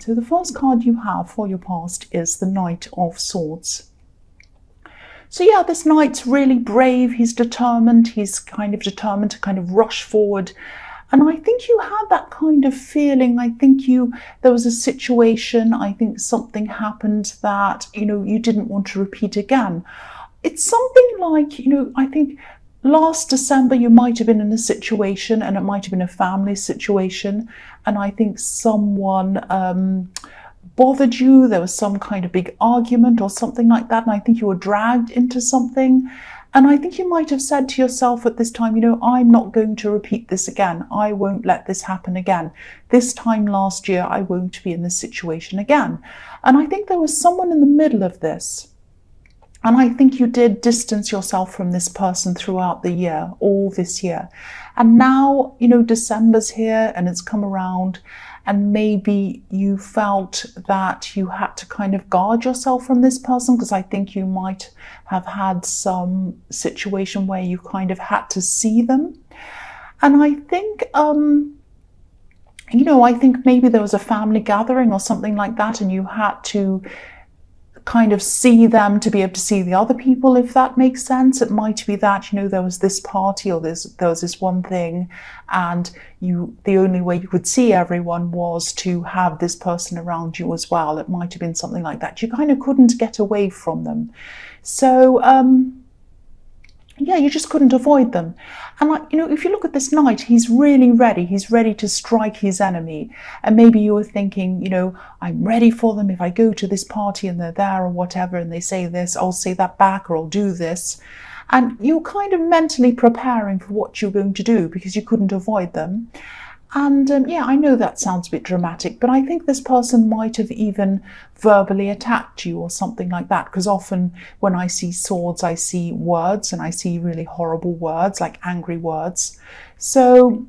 So the first card you have for your past is the Knight of Swords. So yeah, this knight's really brave, he's determined, he's kind of determined to kind of rush forward. And I think you had that kind of feeling. I think there was a situation, I think something happened that, you didn't want to repeat again. It's something like, I think last December you might have been in a situation, and it might have been a family situation, and I think someone bothered you, there was some kind of big argument or something like that, and I think you were dragged into something. And I think you might have said to yourself at this time, I'm not going to repeat this again. I won't let this happen again. This time last year, I won't be in this situation again. And I think there was someone in the middle of this. And I think you did distance yourself from this person throughout the year, all this year. And now, December's here and it's come around, and maybe you felt that you had to kind of guard yourself from this person, because I think you might have had some situation where you kind of had to see them. And I think, I think maybe there was a family gathering or something like that, and you had to kind of see them to be able to see the other people, if that makes sense. It might be that, there was this party or there was this one thing, and the only way you could see everyone was to have this person around you as well. It might have been something like that. You kind of couldn't get away from them. So, you just couldn't avoid them. And if you look at this knight, he's really ready. He's ready to strike his enemy. And maybe you were thinking, I'm ready for them. If I go to this party and they're there or whatever, and they say this, I'll say that back, or I'll do this. And you're kind of mentally preparing for what you're going to do because you couldn't avoid them. And I know that sounds a bit dramatic, but I think this person might have even verbally attacked you or something like that, because often when I see swords, I see words, and I see really horrible words, like angry words. So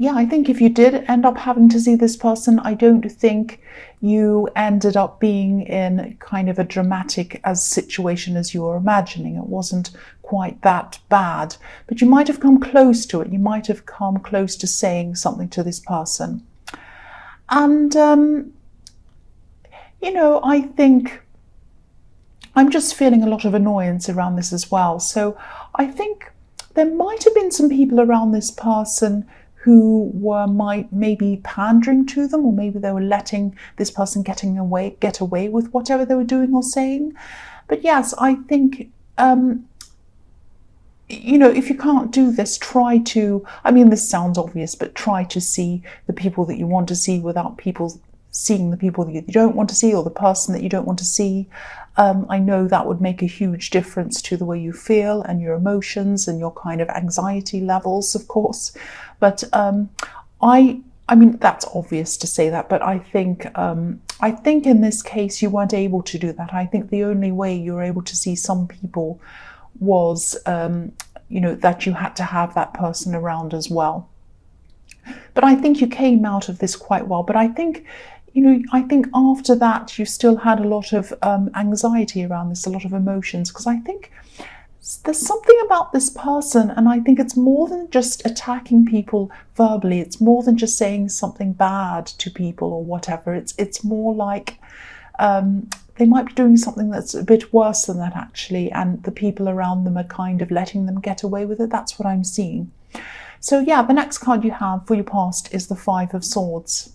I think if you did end up having to see this person, I don't think you ended up being in kind of a dramatic situation as you were imagining. It wasn't quite that bad, but you might have come close to it. You might have come close to saying something to this person. And, I think I'm just feeling a lot of annoyance around this as well. So I think there might have been some people around this person who were maybe pandering to them, or maybe they were letting this person get away with whatever they were doing or saying. But yes, I think, if you can't do this, try to, this sounds obvious, but try to see the people that you want to see without people seeing the people that you don't want to see, or the person that you don't want to see. I know that would make a huge difference to the way you feel and your emotions and your kind of anxiety levels, of course. But that's obvious to say that, but I think in this case you weren't able to do that. I think the only way you were able to see some people was, that you had to have that person around as well. But I think you came out of this quite well. But I think after that you still had a lot of anxiety around this, a lot of emotions, because I think there's something about this person, and I think it's more than just attacking people verbally. It's more than just saying something bad to people or whatever. It's more like they might be doing something that's a bit worse than that, actually, and the people around them are kind of letting them get away with it. That's what I'm seeing. So the next card you have for your past is the Five of Swords.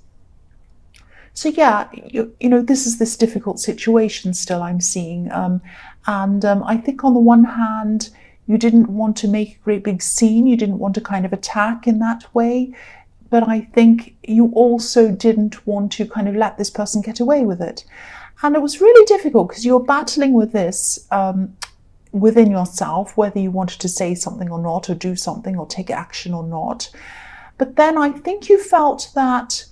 So this is this difficult situation still I'm seeing. I think on the one hand, you didn't want to make a great big scene. You didn't want to kind of attack in that way. But I think you also didn't want to kind of let this person get away with it. And it was really difficult because you're battling with this within yourself, whether you wanted to say something or not, or do something or take action or not. But then I think you felt that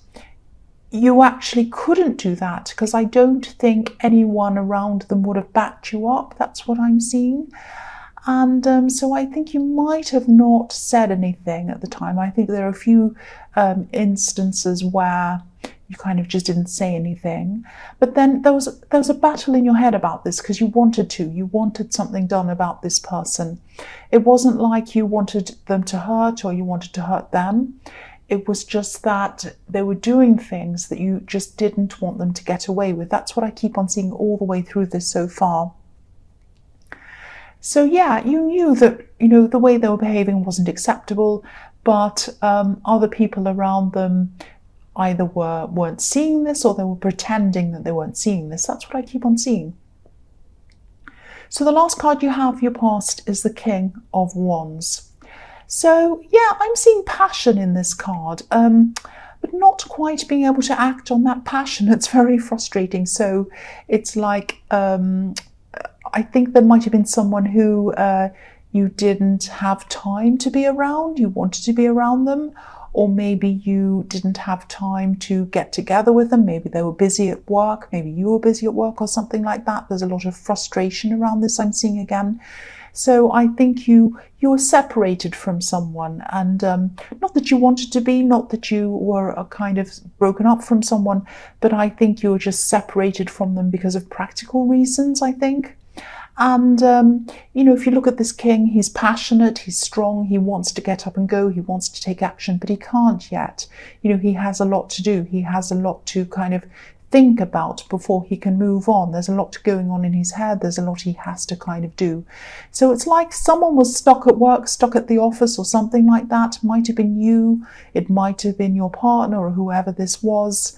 you actually couldn't do that, because I don't think anyone around them would have backed you up. That's what I'm seeing. And so I think you might have not said anything at the time. I think there are a few instances where you kind of just didn't say anything. But then there was a battle in your head about this, because you wanted something done about this person. It wasn't like you wanted them to hurt or you wanted to hurt them. It was just that they were doing things that you just didn't want them to get away with. That's what I keep on seeing all the way through this so far. So yeah, you knew that, the way they were behaving wasn't acceptable, but other people around them either weren't seeing this, or they were pretending that they weren't seeing this. That's what I keep on seeing. So the last card you have for your past is the King of Wands. So yeah, I'm seeing passion in this card, but not quite being able to act on that passion. It's very frustrating. So it's like, I think there might have been someone who you didn't have time to be around. You wanted to be around them, or maybe you didn't have time to get together with them. Maybe they were busy at work. Maybe you were busy at work or something like that. There's a lot of frustration around this I'm seeing again. So I think you were separated from someone, and not that you wanted to be, not that you were kind of broken up from someone, but I think you were just separated from them because of practical reasons, I think. And, if you look at this king, he's passionate, he's strong, he wants to get up and go, he wants to take action, but he can't yet. He has a lot to do. He has a lot to kind of think about before he can move on. There's a lot going on in his head. There's a lot he has to kind of do. So it's like someone was stuck at work, stuck at the office or something like that. It might have been you. It might have been your partner or whoever this was.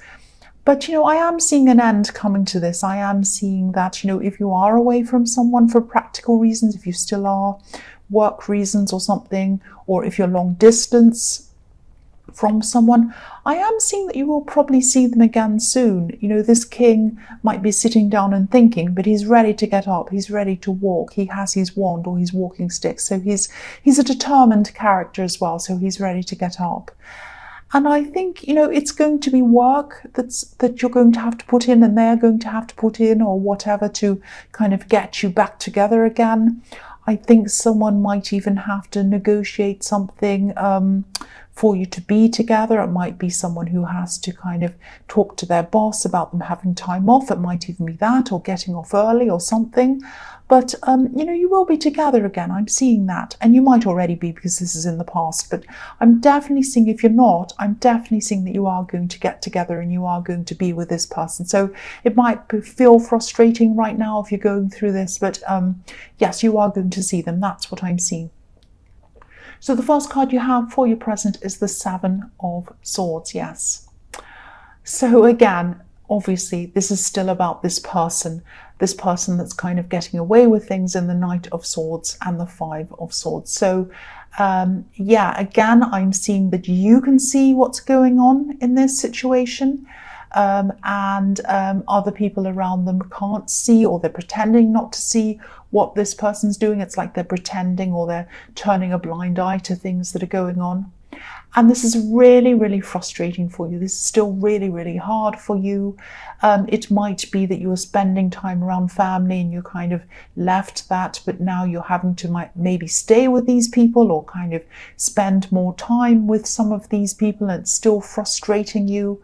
But, I am seeing an end coming to this. I am seeing that, if you are away from someone for practical reasons, if you still are, work reasons or something, or if you're long distance from someone, I am seeing that you will probably see them again soon. This king might be sitting down and thinking, but he's ready to get up. He's ready to walk. He has his wand or his walking stick. So he's a determined character as well. So he's ready to get up. And I think, it's going to be work that you're going to have to put in, and they're going to have to put in, or whatever, to kind of get you back together again. I think someone might even have to negotiate something for you to be together. It might be someone who has to kind of talk to their boss about them having time off. It might even be that, or getting off early or something. But, you will be together again. I'm seeing that. And you might already be, because this is in the past. But I'm definitely seeing, if you're not, I'm definitely seeing that you are going to get together and you are going to be with this person. So it might feel frustrating right now if you're going through this. But yes, you are going to see them. That's what I'm seeing. So the first card you have for your present is the Seven of Swords. Yes. So again, obviously, this is still about this person that's kind of getting away with things in the Knight of Swords and the Five of Swords. So yeah, again, I'm seeing that you can see what's going on in this situation, and other people around them can't see, or they're pretending not to see what this person's doing. It's like they're pretending, or they're turning a blind eye to things that are going on. And this is really, really frustrating for you. This is still really, really hard for you. It might be that you were spending time around family and you kind of left that, but now you're having to maybe stay with these people, or kind of spend more time with some of these people, and it's still frustrating you.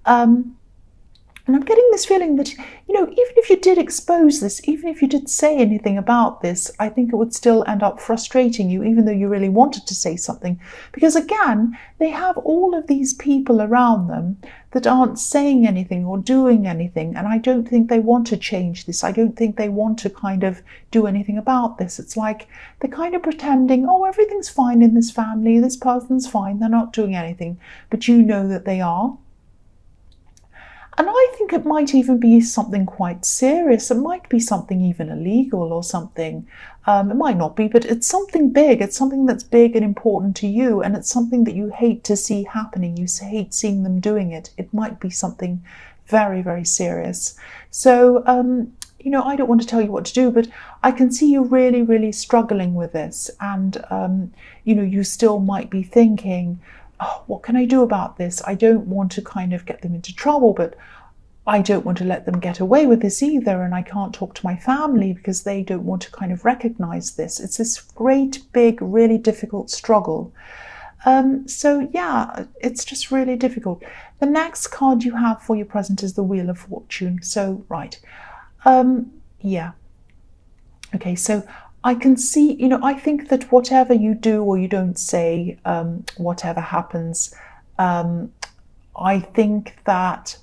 And I'm getting this feeling that, even if you did expose this, even if you did say anything about this, I think it would still end up frustrating you, even though you really wanted to say something. Because again, they have all of these people around them that aren't saying anything or doing anything. And I don't think they want to change this. I don't think they want to kind of do anything about this. It's like they're kind of pretending, oh, everything's fine in this family. This person's fine. They're not doing anything. But you know that they are. And I think it might even be something quite serious. It might be something even illegal or something. It might not be, but it's something big. It's something that's big and important to you, and it's something that you hate to see happening. You hate seeing them doing it. It might be something very, very serious. So, I don't want to tell you what to do, but I can see you really, really struggling with this. And, you still might be thinking, oh, what can I do about this? I don't want to kind of get them into trouble, but I don't want to let them get away with this either. And I can't talk to my family because they don't want to kind of recognize this. It's this great, big, really difficult struggle. So yeah, it's just really difficult. The next card you have for your present is the Wheel of Fortune. So, right. Yeah. Okay, so I can see, I think that whatever you do or you don't say, whatever happens, I think that,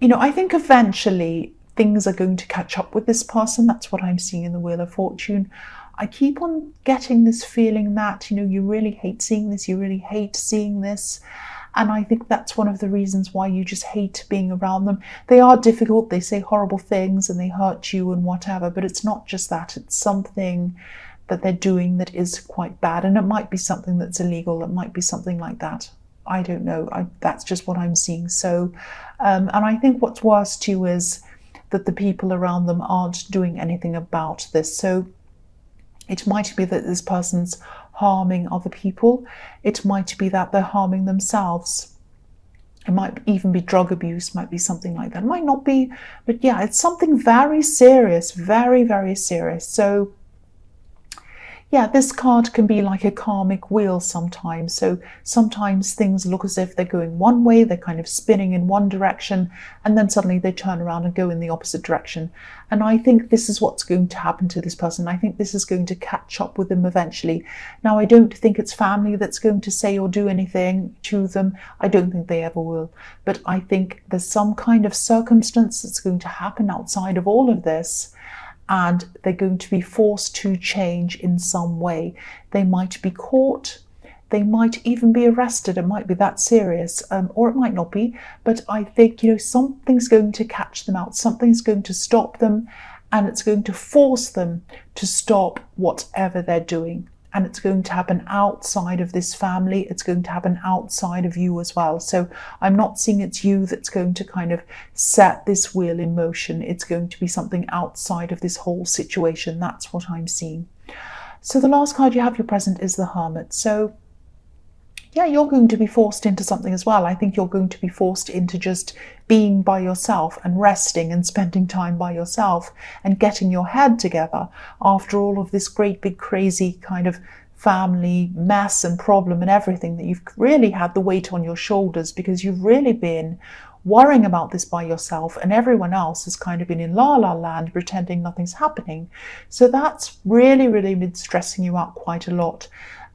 I think eventually things are going to catch up with this person. That's what I'm seeing in the Wheel of Fortune. I keep on getting this feeling that, you really hate seeing this, you really hate seeing this. And I think that's one of the reasons why you just hate being around them. They are difficult, they say horrible things and they hurt you and whatever, but it's not just that, it's something that they're doing that is quite bad. And it might be something that's illegal, it might be something like that. I don't know, that's just what I'm seeing. So, and I think what's worse too is that the people around them aren't doing anything about this. So it might be that this person's harming other people. It might be that they're harming themselves. It might even be drug abuse, might be something like that. It might not be, but yeah, it's something very serious, very, very serious. So yeah, this card can be like a karmic wheel sometimes. So sometimes things look as if they're going one way, they're kind of spinning in one direction, and then suddenly they turn around and go in the opposite direction. And I think this is what's going to happen to this person. I think this is going to catch up with them eventually. Now, I don't think it's family that's going to say or do anything to them. I don't think they ever will. But I think there's some kind of circumstance that's going to happen outside of all of this, and they're going to be forced to change in some way. They might be caught, they might even be arrested. It might be that serious, or it might not be. But I think, something's going to catch them out, something's going to stop them, and it's going to force them to stop whatever they're doing. And it's going to happen outside of this family. It's going to happen outside of you as well. So I'm not seeing it's you that's going to kind of set this wheel in motion. It's going to be something outside of this whole situation. That's what I'm seeing. So the last card you have, your present, is the Hermit. So yeah, you're going to be forced into something as well. I think you're going to be forced into just being by yourself and resting and spending time by yourself and getting your head together after all of this great big crazy kind of family mess and problem and everything, that you've really had the weight on your shoulders because you've really been worrying about this by yourself, and everyone else has kind of been in la la land pretending nothing's happening. So that's really, really been stressing you out quite a lot.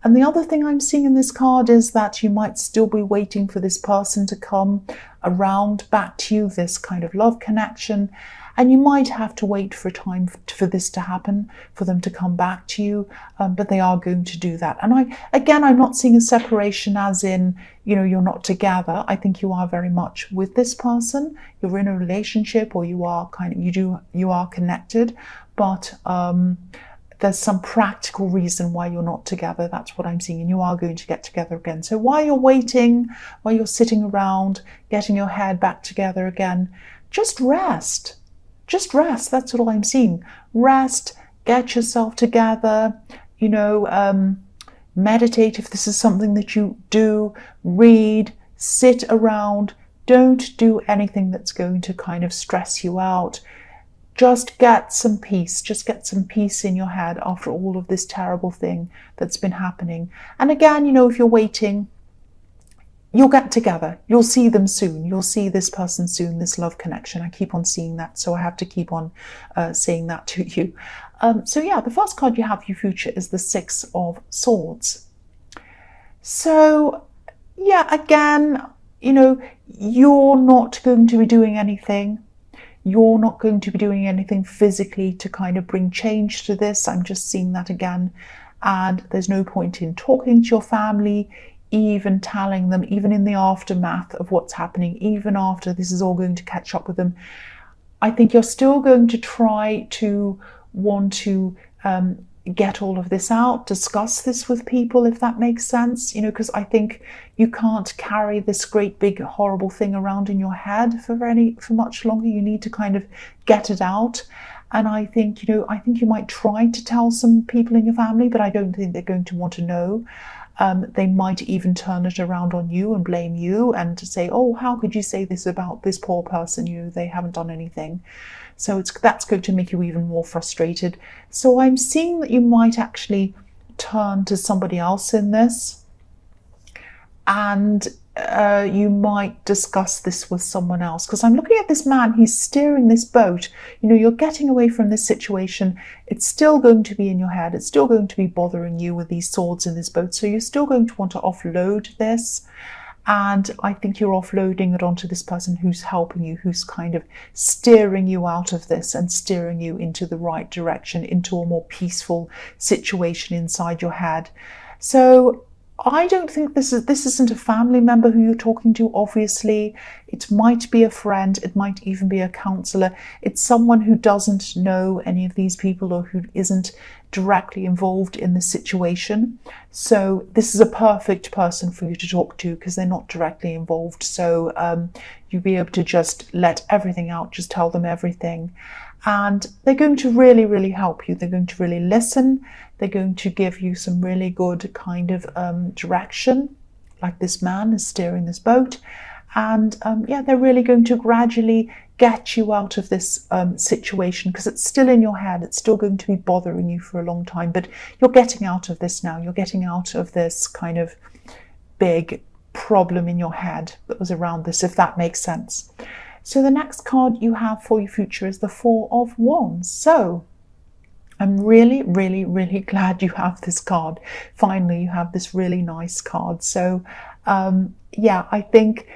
And the other thing I'm seeing in this card is that you might still be waiting for this person to come around back to you, this kind of love connection. And you might have to wait for time for this to happen, for them to come back to you, but they are going to do that. And I'm not seeing a separation as in, you're not together. I think you are very much with this person. You're in a relationship, or you are you are connected, but there's some practical reason why you're not together. That's what I'm seeing, and you are going to get together again. So while you're waiting, while you're sitting around, getting your head back together again, just rest. Just rest. That's what I'm seeing. Rest, get yourself together, meditate if this is something that you do, read, sit around. Don't do anything that's going to kind of stress you out. Just get some peace. Just get some peace in your head after all of this terrible thing that's been happening. And again, if you're waiting, you'll get together. You'll see them soon. You'll see this person soon, this love connection. I keep on seeing that, so I have to keep on saying that to you. So yeah, the first card you have for your future is the Six of Swords. So yeah, again, you're not going to be doing anything. You're not going to be doing anything physically to kind of bring change to this. I'm just seeing that again. And there's no point in talking to your family, even telling them, even in the aftermath of what's happening, even after this is all going to catch up with them. I think you're still going to try to want to get all of this out, discuss this with people, if that makes sense, because I think you can't carry this great big horrible thing around in your head for much longer. You need to kind of get it out. And I think you might try to tell some people in your family, but I don't think they're going to want to know. They might even turn it around on you and blame you and to say, oh, how could you say this about this poor person? They haven't done anything. So that's going to make you even more frustrated. So I'm seeing that you might actually turn to somebody else in this. And you might discuss this with someone else, because I'm looking at this man, he's steering this boat. You know, you're getting away from this situation. It's still going to be in your head. It's still going to be bothering you with these swords in this boat. So you're still going to want to offload this. And I think you're offloading it onto this person who's helping you, who's kind of steering you out of this and steering you into the right direction, into a more peaceful situation inside your head. So I don't think this isn't a family member who you're talking to, obviously. It might be a friend, it might even be a counselor. It's someone who doesn't know any of these people or who isn't directly involved in the situation. So this is a perfect person for you to talk to because they're not directly involved. So you'll be able to just let everything out, just tell them everything. And they're going to really, really help you. They're going to really listen. They're going to give you some really good kind of direction, like this man is steering this boat. And yeah, they're really going to gradually get you out of this situation, because it's still in your head. It's still going to be bothering you for a long time, but you're getting out of this now. You're getting out of this kind of big problem in your head that was around this, if that makes sense. So the next card you have for your future is the Four of Wands. So I'm really, really, really glad you have this card. Finally, you have this really nice card. So yeah, I think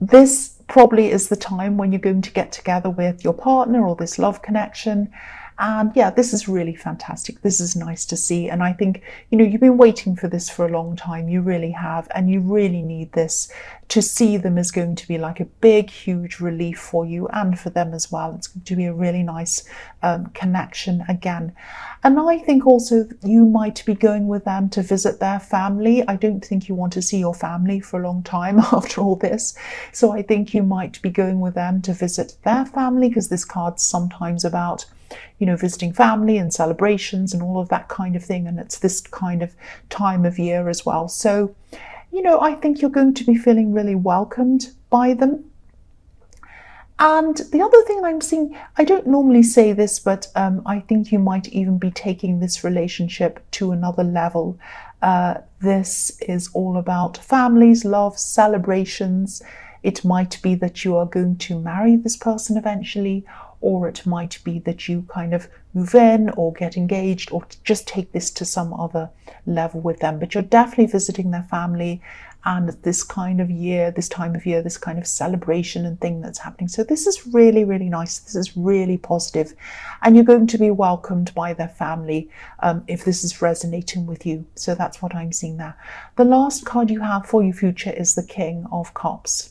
this probably is the time when you're going to get together with your partner or this love connection. And yeah, this is really fantastic. This is nice to see. And I think, you know, you've been waiting for this for a long time. You really have. And you really need this. To see them is going to be like a big, huge relief for you and for them as well. It's going to be a really nice connection again. And I think also you might be going with them to visit their family. I don't think you want to see your family for a long time after all this. So I think you might be going with them to visit their family, because this card's sometimes about, you know, visiting family and celebrations and all of that kind of thing. And it's this kind of time of year as well. So, you know, I think you're going to be feeling really welcomed by them. And the other thing I'm seeing, I don't normally say this, but I think you might even be taking this relationship to another level. This is all about families, love, celebrations. It might be that you are going to marry this person eventually, or it might be that you kind of move in or get engaged or just take this to some other level with them. But you're definitely visiting their family, and this kind of year, this time of year, this kind of celebration and thing that's happening. So this is really, really nice. This is really positive. And you're going to be welcomed by their family if this is resonating with you. So that's what I'm seeing there. The last card you have for your future is the King of Cups.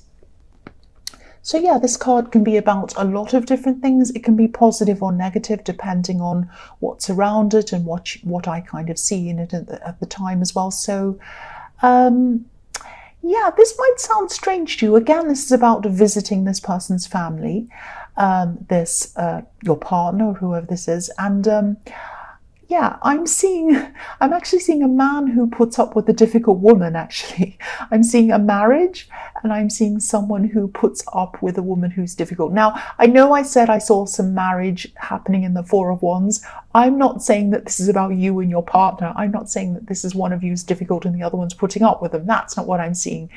So yeah, this card can be about a lot of different things. It can be positive or negative depending on what's around it and what I kind of see in it at the time as well. So yeah, this might sound strange to you. Again, this is about visiting this person's family, your partner or whoever this is. And yeah, I'm actually seeing a man who puts up with a difficult woman, actually. I'm seeing a marriage, and I'm seeing someone who puts up with a woman who's difficult. Now, I know I said I saw some marriage happening in the Four of Wands. I'm not saying that this is about you and your partner. I'm not saying that this is one of you is difficult and the other one's putting up with them. That's not what I'm seeing.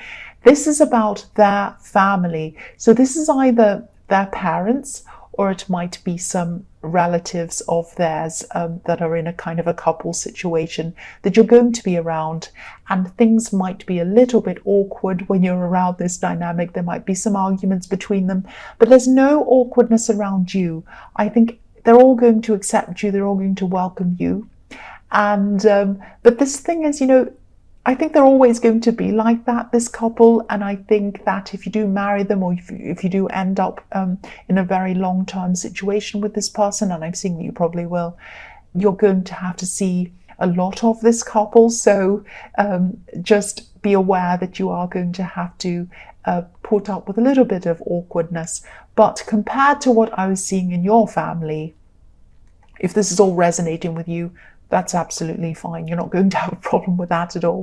This is about their family. So this is either their parents, or it might be some relatives of theirs that are in a kind of a couple situation that you're going to be around, and things might be a little bit awkward when you're around this dynamic. There might be some arguments between them, but there's no awkwardness around you. I think they're all going to accept you. They're all going to welcome you. And but this thing is, you know, I think they're always going to be like that, this couple. And I think that if you do marry them, or if you do end up in a very long-term situation with this person, and I'm seeing that you probably will, you're going to have to see a lot of this couple. So just be aware that you are going to have to put up with a little bit of awkwardness. But compared to what I was seeing in your family, if this is all resonating with you, that's absolutely fine. You're not going to have a problem with that at all.